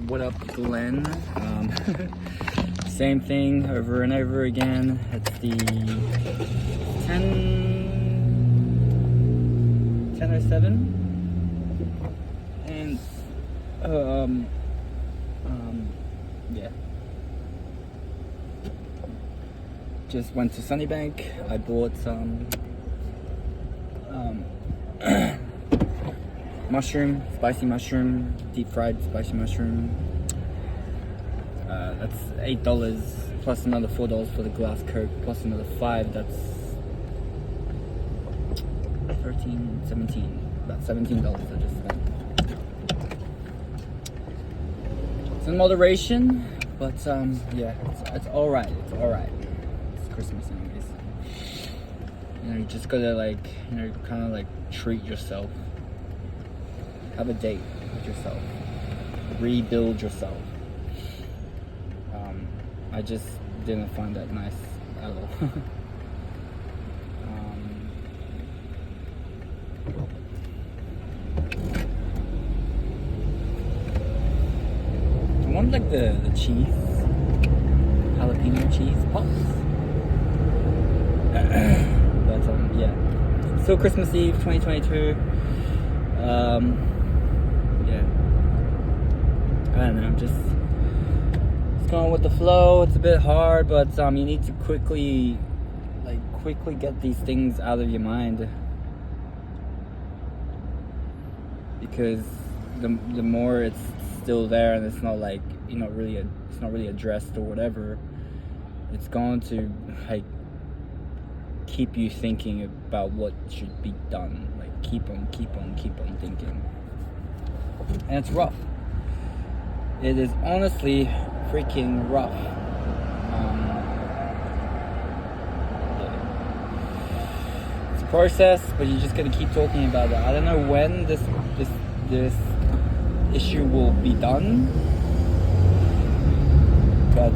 What up, Glenn? Same thing over and over again. It's the 10:07, and yeah. Just went to Sunnybank. I bought some mushroom, spicy mushroom, deep fried spicy mushroom. That's $8 plus another $4 for the glass Coke plus another $5. That's 13, 17, about $17 I just spent. It's in moderation, but yeah, it's all right. It's all right. It's Christmas anyways. You know, you just gotta like, you know, kind of like treat yourself. Have a date with yourself. Rebuild yourself. I just didn't find that nice at all. I want like the cheese, jalapeno cheese pops. But yeah, still Christmas Eve 2022. Yeah, I don't know, just going with the flow. It's a bit hard, but you need to quickly get these things out of your mind, because the more it's still there and it's not like, you know, really it's not really addressed or whatever, it's going to like keep you thinking about what should be done. Like keep on thinking, and it's rough. It is honestly freaking rough. Yeah. It's a process, but you just gotta keep talking about it. I don't know when this issue will be done, but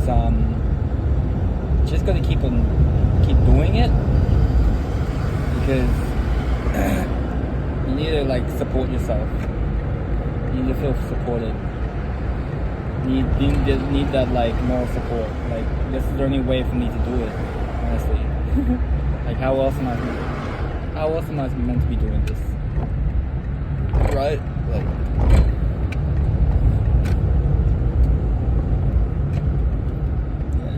just gotta keep doing it, because you need to like support yourself. You need to feel supported. Need that like moral support. Like, this is the only way for me to do it, honestly. Like, how else am I meant to be doing this, right? Like, yeah.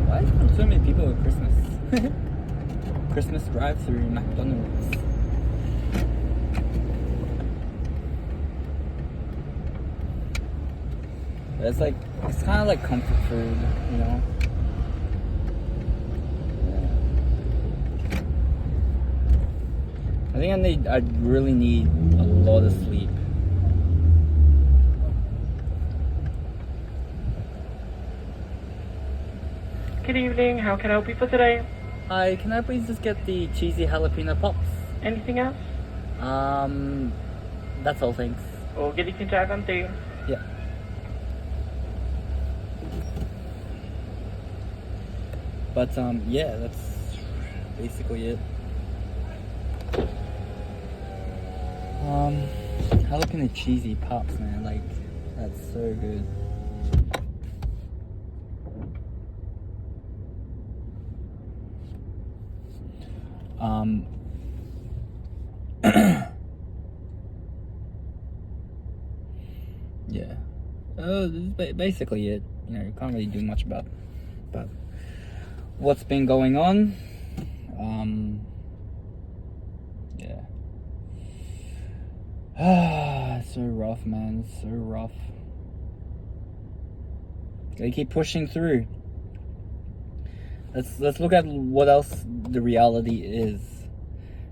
Why is there so many people at Christmas? Christmas drive-through McDonald's. It's like, it's kind of like comfort food, you know? Yeah. I think I really need a lot of sleep. Good evening, how can I help you for today? Hi, can I please just get the cheesy jalapeno pops? Anything else? That's all, thanks. Okay, you can tag on through. Yeah. But yeah, that's basically it. Jalapeno cheesy pops, man, like, that's so good. Yeah. This is basically it. You know, you can't really do much about what's been going on. Yeah. It's so rough, man. It's so rough. They keep pushing through. Let's look at what else the reality is.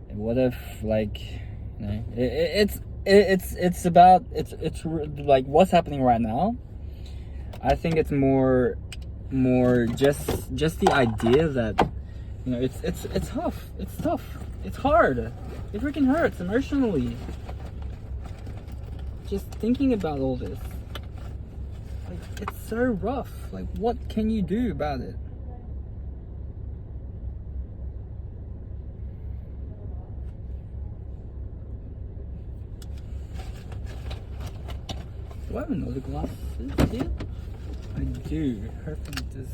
And what if, like, you know, it's like what's happening right now. I think it's more just the idea that, you know, it's tough. It's tough. It's hard. It freaking hurts emotionally. Just thinking about all this. Like, it's so rough. Like, what can you do about it? Do I have another glasses here? I do. Hoping this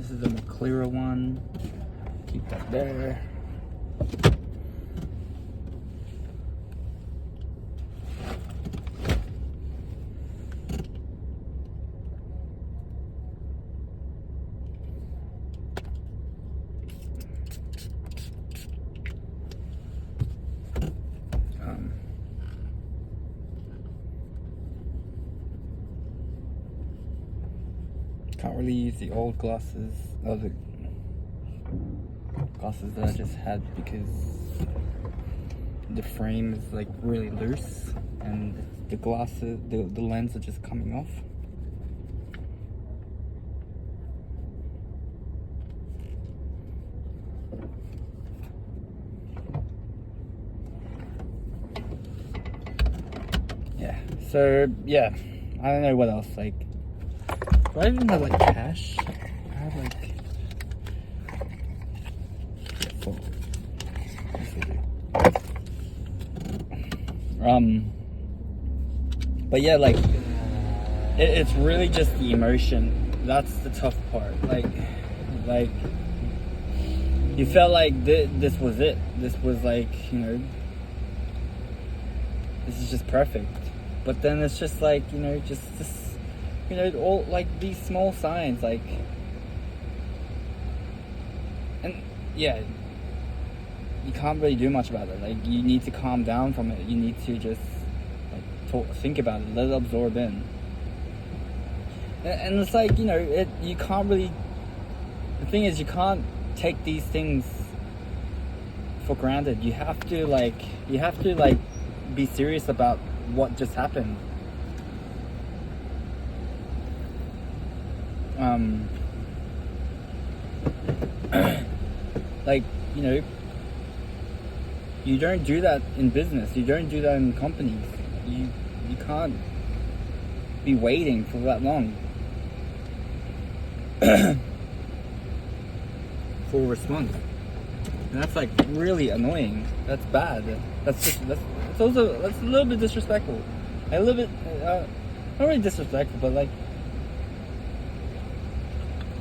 is a more clearer one. Keep that there. Can't really use the old glasses, or the glasses that I just had, because the frame is like really loose and the glasses, the lens are just coming off. Yeah, so yeah, I don't know what else, like, do I even have like cash? I have like, but yeah, like, it's really just the emotion. That's the tough part. Like you felt like this was it. This was like, you know, this is just perfect. But then it's just like, you know, just this, you know, all like these small signs, like, and yeah, you can't really do much about it. Like, you need to calm down from it. You need to just like think about it, let it absorb in. And it's like, you know, you can't really. The thing is, you can't take these things for granted. You have to be serious about what just happened. Like, you know, you don't do that in business. You don't do that in companies. You can't be waiting for that long for a response. And that's like really annoying. That's bad. That's a little bit disrespectful. A little bit, not really disrespectful, but like,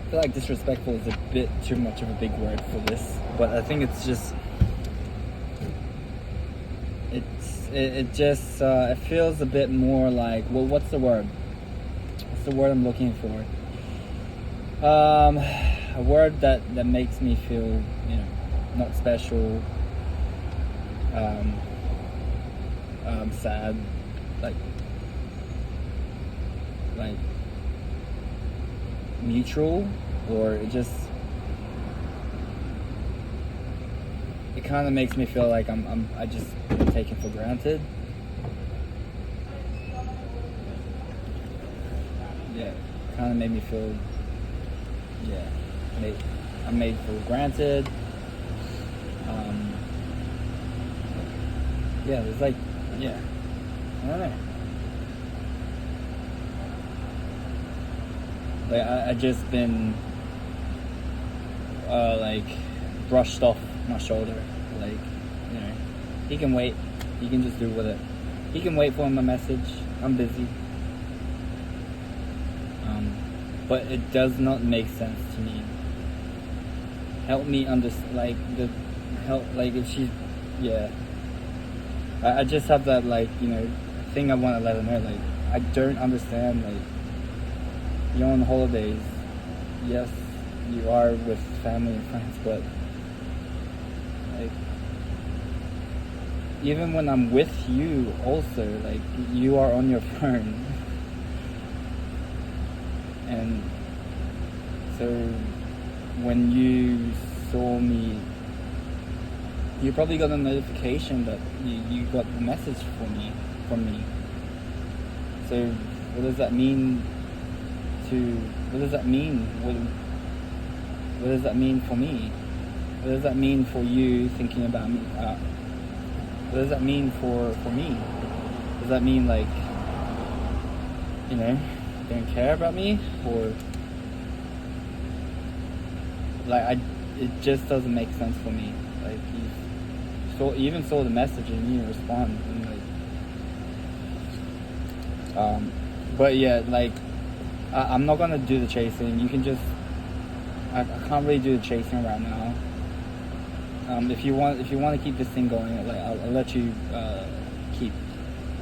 I feel like disrespectful is a bit too much of a big word for this. But I think it's just, it feels a bit more like, well, what's the word? What's the word I'm looking for? A word that makes me feel, you know, not special, sad, like neutral, or it kind of makes me feel like I just been taken for granted. Yeah, kind of made me feel, yeah, I'm made for granted. Yeah, there's like, yeah, I don't know. Like, I just been like brushed off my shoulder. Like, you know, he can wait. He can just do with it. He can wait for my message. I'm busy. But it does not make sense to me. Help me understand, like, if she's, yeah. I just have that, like, you know, thing I want to let her know. Like, I don't understand, like, you're on holidays. Yes, you are with family and friends, but like, even when I'm with you also, like, you are on your phone. And so when you saw me, you probably got a notification that you got a message from me. So what does that mean? What does that mean? What does that mean for me? What does that mean for you thinking about me? What does that mean for me? Does that mean, like, you know, you don't care about me? Or like, it just doesn't make sense for me. Like, you even saw the message and you respond, and like, But yeah, like I'm not gonna do the chasing. You can just I can't really do the chasing right now. If you want to keep this thing going, like I'll let you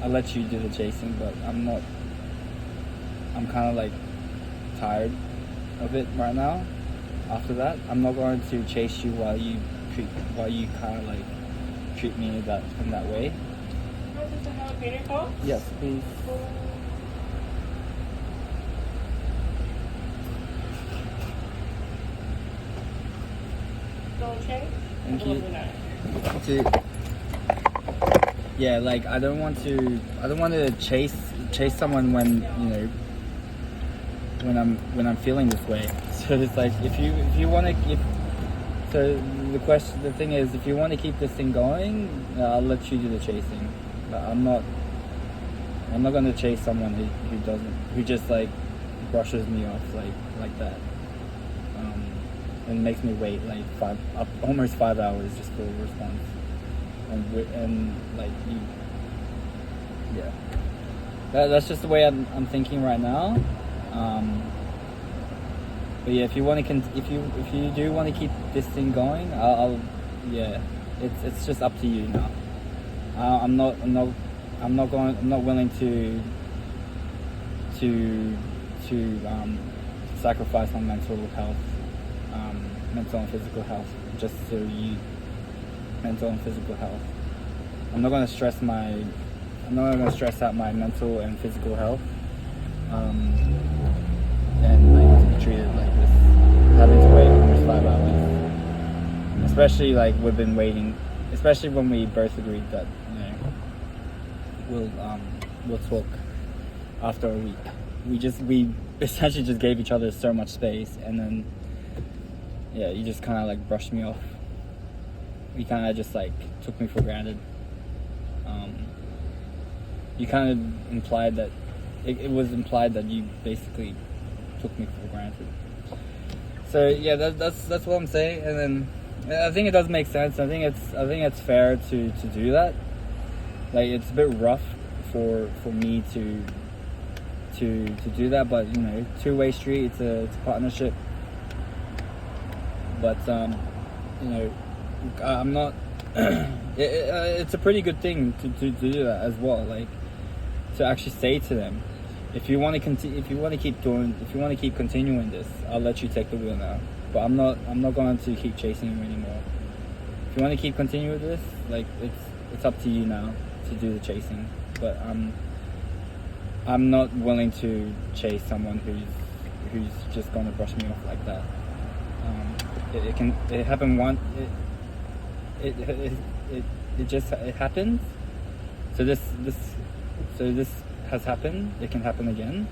I'll let you do the chasing, but I'm kind of like tired of it right now. After that, I'm not going to chase you while you kind of like treat me in that way. Is this a jalapeno sauce? Yes, please. Don't change? Thank you. Lovely night. Yeah, like I don't want to chase someone when when I'm feeling this way. So it's like if you want to keep. So the thing is, if you want to keep this thing going, I'll let you do the chasing. But I'm not gonna chase someone who just like brushes me off like that. And makes me wait like almost 5 hours just for a response. And like you, yeah. That's just the way I'm thinking right now. But yeah, if you do want to keep this thing going, I'll yeah. It's just up to you now. I'm not willing to sacrifice my mental health, mental and physical health, just so you. Mental and physical health. I'm not gonna stress out my mental and physical health, and like to be treated like this, having to wait almost 5 hours. Especially like we've been waiting, especially when we both agreed that we'll talk after a week. We essentially just gave each other so much space, and then yeah, you just kind of like brushed me off. You kind of just like took me for granted. You kind of implied that it was implied that you basically took me for granted. So yeah, that's what I'm saying. And then I think it does make sense. I think it's fair to do that. Like it's a bit rough for me to do that, but two-way street. It's a partnership. But I'm not. It's a pretty good thing to do that as well. Like to actually say to them, if you want to keep continuing this, I'll let you take the wheel now. But I'm not going to keep chasing you anymore. If you want to keep continuing with this, like it's up to you now to do the chasing. But I'm not willing to chase someone who's just going to brush me off like that. It happened once. It happens. So this has happened. It can happen again.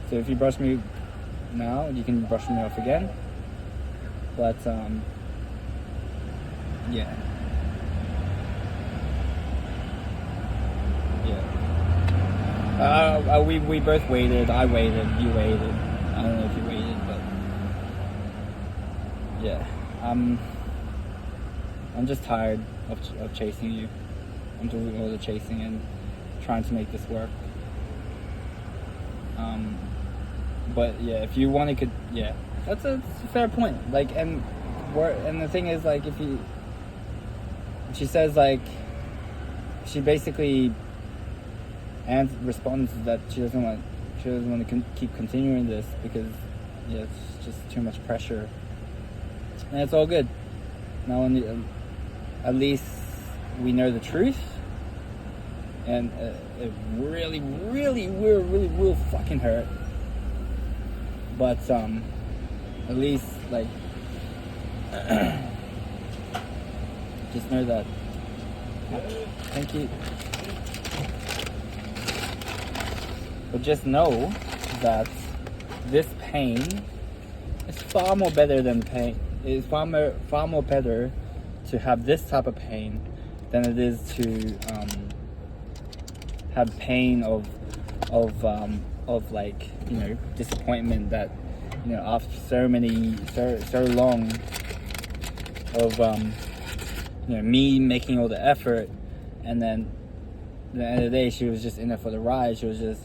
So if you brush me now, you can brush me off again. But yeah. We both waited. I waited. You waited. I don't know if you waited, but yeah. I'm just tired of chasing you. I'm doing all the chasing and trying to make this work. But yeah, if you want to, yeah, that's a fair point. Like, and the thing is, like, she says, like, she basically responds that she doesn't want to keep continuing this because yeah, it's just too much pressure, and it's all good. Now, at least we know the truth, and it really will fucking hurt. But at least like just know that. Thank you. But just know that this pain is far more better than pain. It's far more better to have this type of pain than it is to have pain of like disappointment that after so long of me making all the effort and then the end of the day, she was just in it for the ride. She was just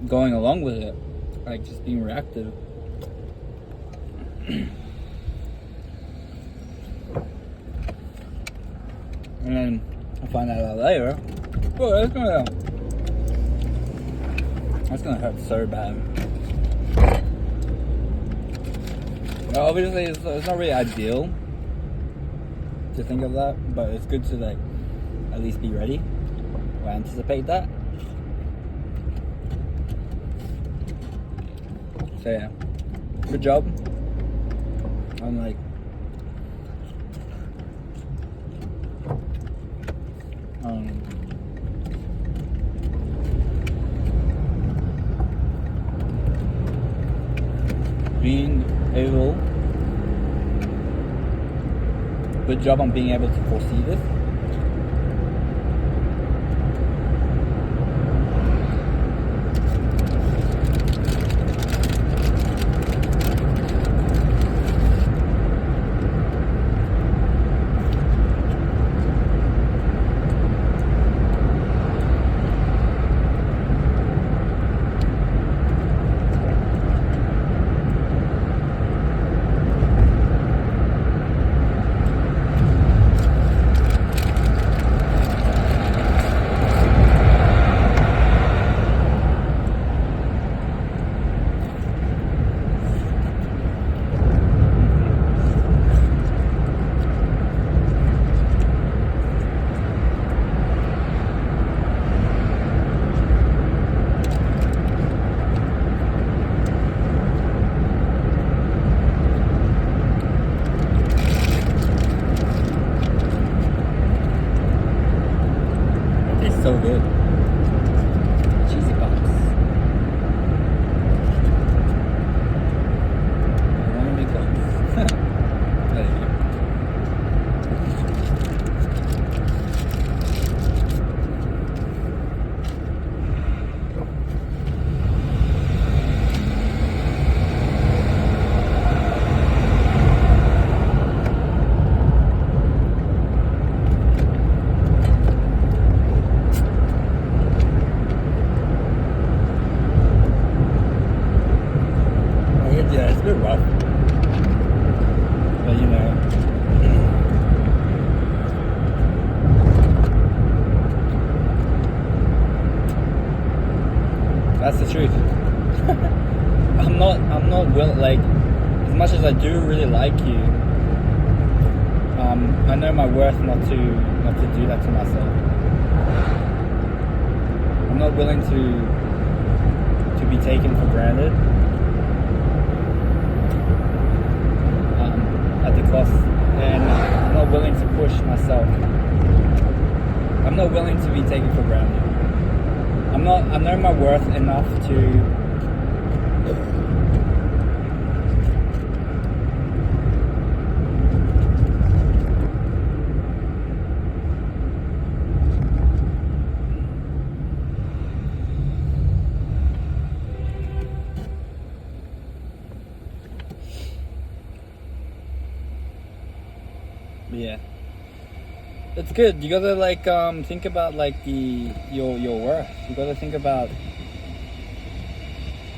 going along with it, like just being reactive. And then I find out later, oh, that's gonna hurt so bad. Well, obviously, it's not really ideal to think of that, but it's good to like at least be ready or anticipate that. So yeah, good job. I'm like, being able, good job on being able to foresee this. So good. Cheesy pops. I want to make those. There you go. Yeah, it's a bit rough. But you know. That's the truth. I'm not willing, like, as much as I do really like you, I know my worth not to do that to myself. I'm not willing to be taken for granted. At the cost, and I'm not willing to push myself. I'm not willing to be taken for granted. I know my worth enough to yeah, it's good. You gotta like think about like your worth. You gotta think about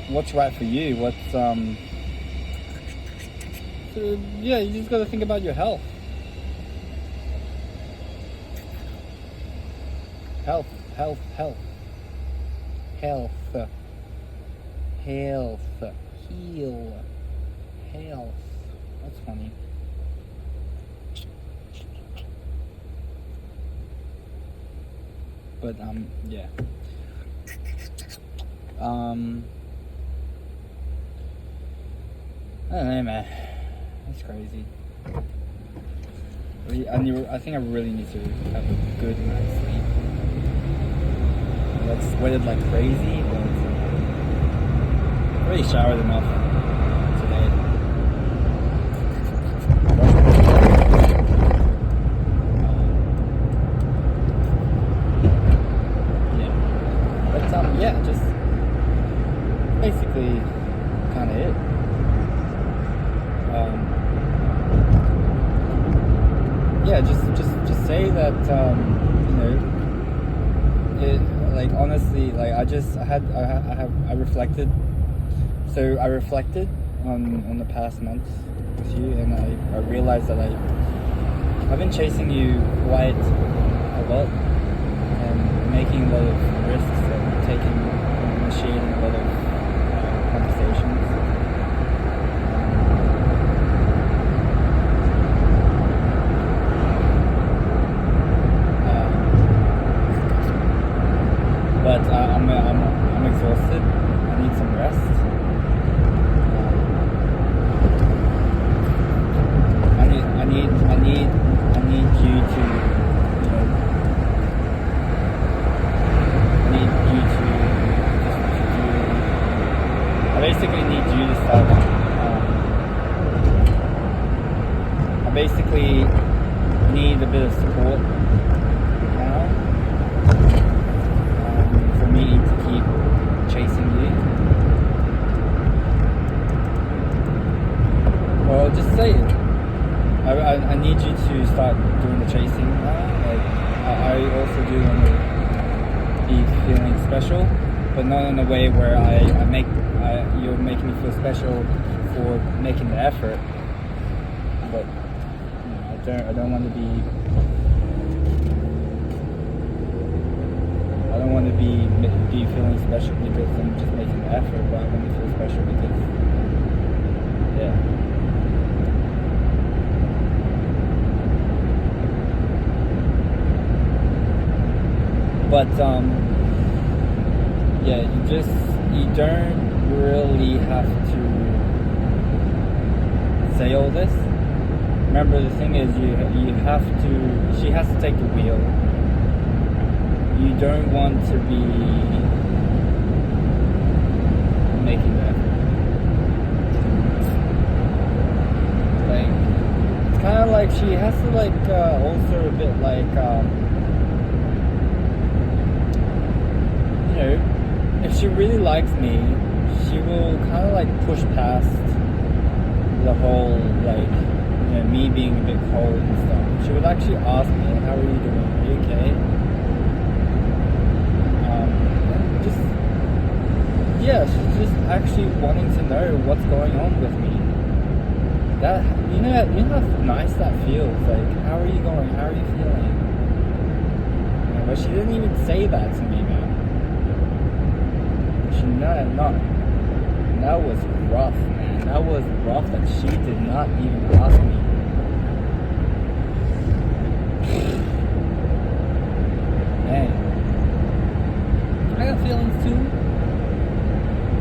what's right for you. What's so, yeah. You just gotta think about your health. Health. Health. Heal. Health. That's funny. But yeah. I don't know, man. That's crazy. I think I really need to have a good night's sleep. I've sweated like crazy, but I already showered enough today. Yeah, just basically kind of it. yeah, just say that you know, it, like honestly, like I reflected. So I reflected on the past months with you, and I realized that I've been chasing you quite a lot and making a lot of risks and initiating a lot of conversations. But I'm exhausted. I need some rest. I need you to, you know, I need you to do. I basically need you to start. I basically need a bit of support now. For me to keep chasing you. Well, just say it. I need you to start doing the chasing now. Like, I also do want to be feeling special, but not in a way where you're making me feel special for making the effort. But you know, I don't want to be. I don't want to be feeling special because I'm just making the effort, but I want to feel special because, yeah. But yeah, you don't really have to say all this. Remember, the thing is, she has to take the wheel. You don't want to be making that. Like, it's kind of like she has to also a bit you know, if she really likes me, she will kind of push past the whole me being a bit cold and stuff. She would actually ask me, how are you doing? Are you okay? She's just actually wanting to know what's going on with me. That you know how nice that feels. Like, how are you going? How are you feeling? But she didn't even say that to me, man. That was rough, man. That was rough that she did not even ask me. Man, I got feelings too.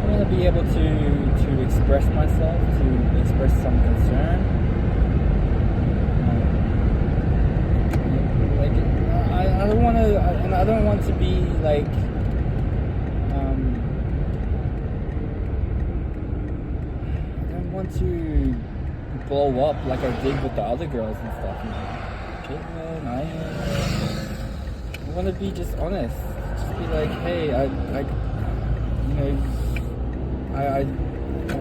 I want to be able to express myself, to express some concern. I don't want to, and I don't want to be like. To blow up like I did with the other girls and stuff. Caitlin, I want to be just honest. Just be like, hey, I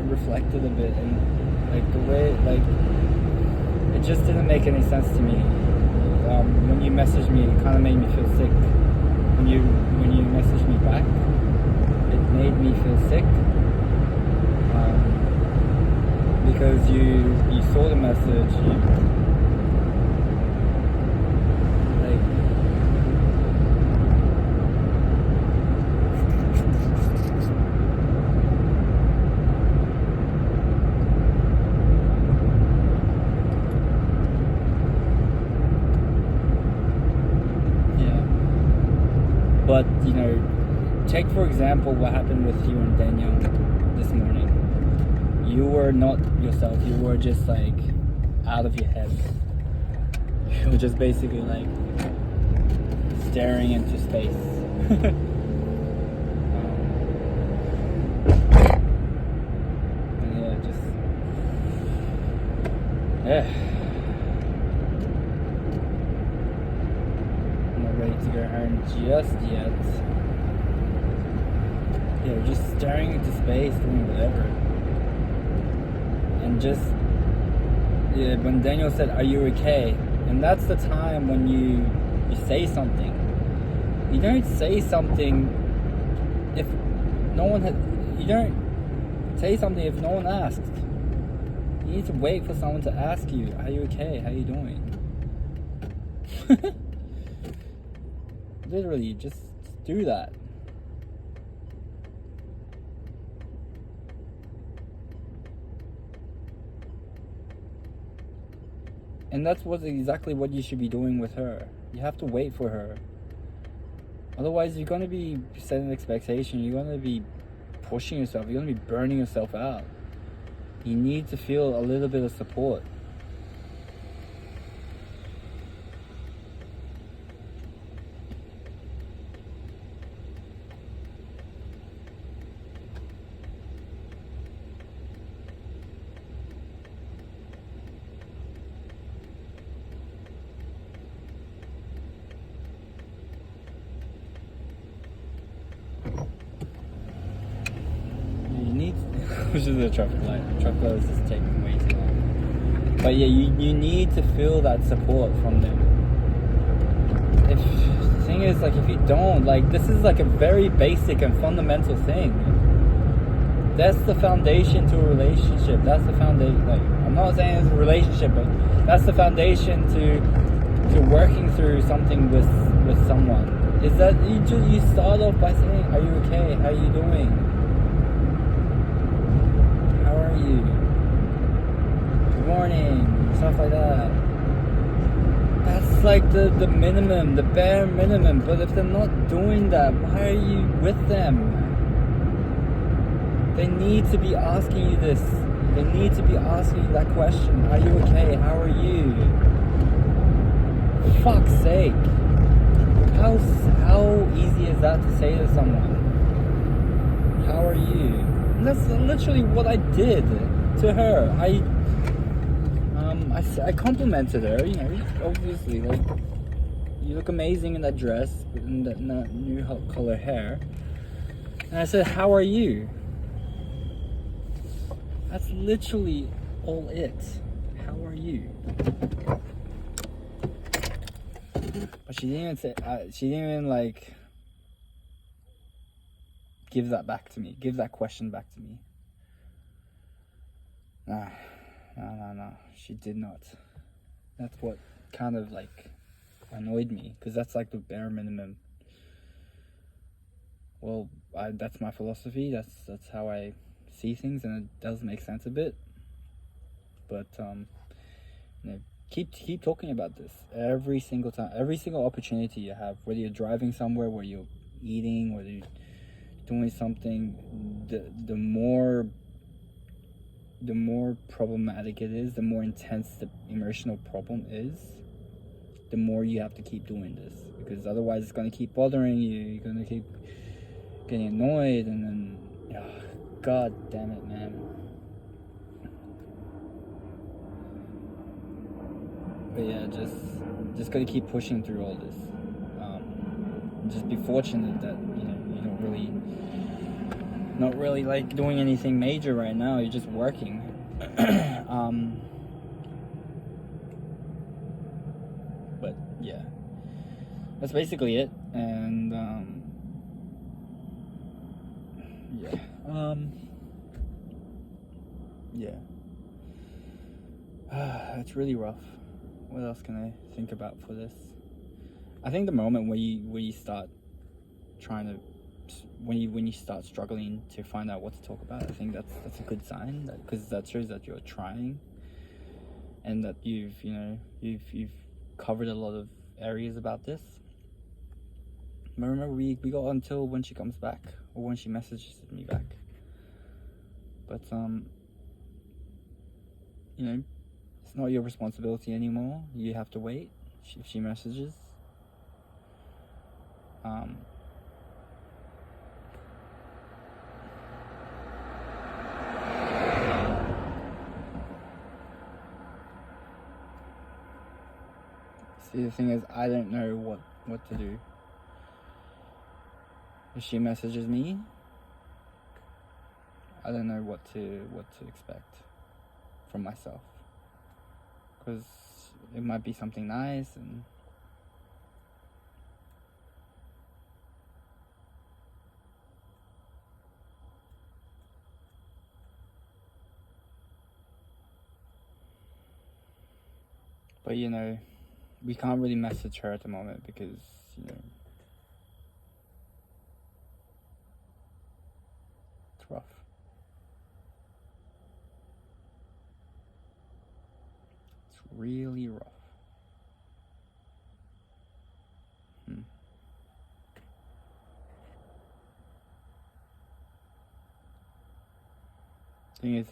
reflected a bit, and the way it just didn't make any sense to me. When you messaged me, it kind of made me feel sick. When you messaged me back, it made me feel sick. Because you saw the message, yeah. But take for example what happened with you and Daniel this morning. You were not yourself. You were just out of your head. You were just basically staring into space. And I'm not ready to go home just yet. Yeah, just staring into space, doing whatever. And just when Daniel said, "Are you okay?" And that's the time when you say something. You don't say something if no one has. You don't say something if no one asks. You need to wait for someone to ask you, "Are you okay? How are you doing?" Literally, just do that. And that's exactly what you should be doing with her. You have to wait for her. Otherwise, you're going to be setting an expectation. You're going to be pushing yourself. You're going to be burning yourself out. You need to feel a little bit of support. Which is a traffic light. Traffic light is just taking way too long. But yeah, you need to feel that support from them. The thing is, like, if you don't, like, this is like a very basic and fundamental thing. That's the foundation to a relationship. That's the foundation. Like, I'm not saying it's a relationship, but that's the foundation to working through something with someone. Is that you start off by saying, "Are you okay? How are you doing? How are you? Good morning," stuff like that. That's like the minimum, the bare minimum. But if they're not doing that, why are you with them? They need to be asking you this. They need to be asking you that question. Are you okay? How are you? For fuck's sake. How easy is that to say to someone? How are you? And that's literally what I did to her. I complimented her, you know, obviously, like, you look amazing in that dress, in that new color hair. And I said, "How are you?" That's literally all it. How are you? But she didn't even say, she didn't even, like, give that back to me. Give that question back to me. No. She did not. That's what kind of, like, annoyed me. Because that's, like, the bare minimum. Well, that's my philosophy. That's how I see things. And it does make sense a bit. But, you know, keep talking about this every single time. Every single opportunity you have. Whether you're driving somewhere, whether you're eating, whether you're doing something, the more problematic it is, the more intense the emotional problem is, the more you have to keep doing this, because otherwise it's going to keep bothering you. You're going to keep getting annoyed, and then god damn it, man. But yeah, just gotta keep pushing through all this. Just be fortunate that, you know, you don't not really like doing anything major right now. You're just working. But yeah, that's basically it. And it's really rough. What else can I think about for this? I think the moment where you start trying to, when you start struggling to find out what to talk about, I think that's a good sign, because that shows that you're trying, and that you've covered a lot of areas about this. But remember, we got until when she comes back, or when she messages me back. But you know, it's not your responsibility anymore. You have to wait. If she messages, see, the thing is, I don't know what to do. If she messages me, I don't know what to expect from myself, because it might be something nice. And but you know, we can't really message her at the moment because, you know, it's rough. It's really rough. Thing is,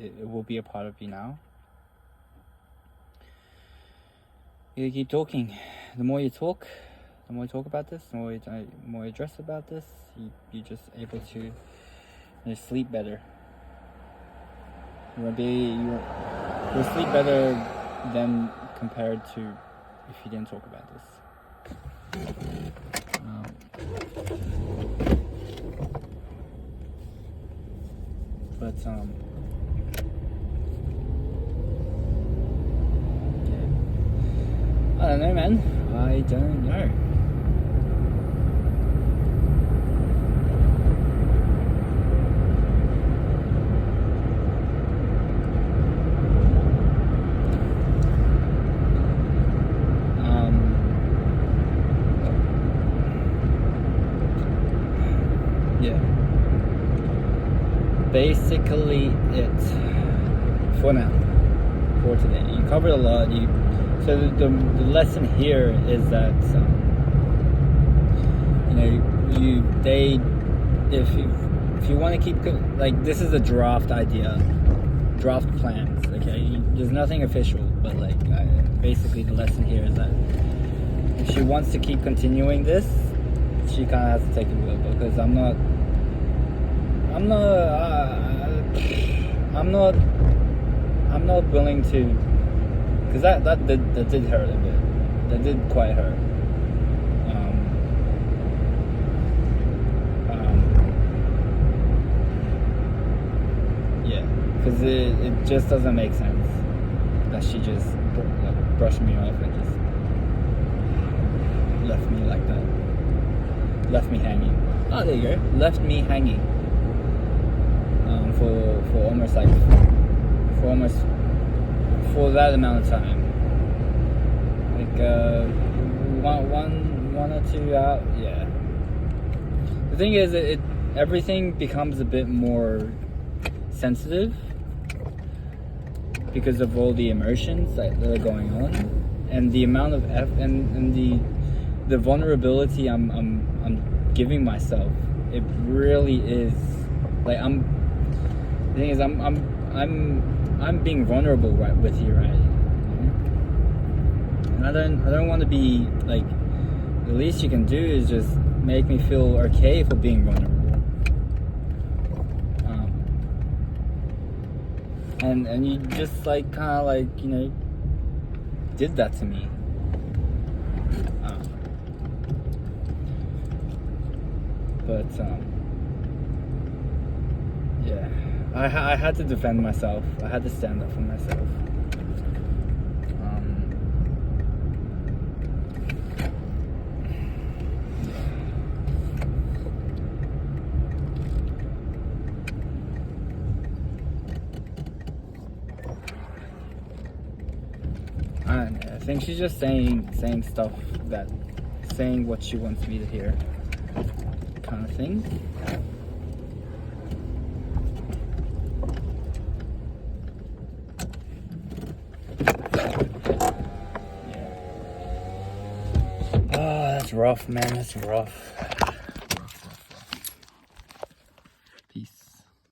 it will be a part of you now. You keep talking. The more you talk about this, the more you address about this, you're just able to sleep better. You'll sleep better than compared to if you didn't talk about this. But yeah. I don't know, man. I don't know. Yeah. Basically it for now, for today. You covered a lot. So the lesson here is that if you want to keep, like, this is a draft plans. Okay, there's nothing official, but like basically the lesson here is that if she wants to keep continuing this, she kind of has to take the wheel, because I'm not willing to, because that did hurt a bit. That did quite hurt. Yeah, because it just doesn't make sense that she just brushed me off and just left me like that. Left me hanging. Oh, there you go. Left me hanging. For that amount of time. Like one or two out. Yeah. The thing is, everything becomes a bit more sensitive because of all the emotions that are going on, and the amount of and the vulnerability I'm giving myself. It really is like the thing is I'm being vulnerable right with you, right? And I don't want to be like, the least you can do is just make me feel okay for being vulnerable. And you just like kind of like, you know, did that to me. But yeah, I had to defend myself. I had to stand up for myself. I think she's just saying stuff saying what she wants me to hear, kind of thing. Yeah. Oh, that's rough, man. That's rough.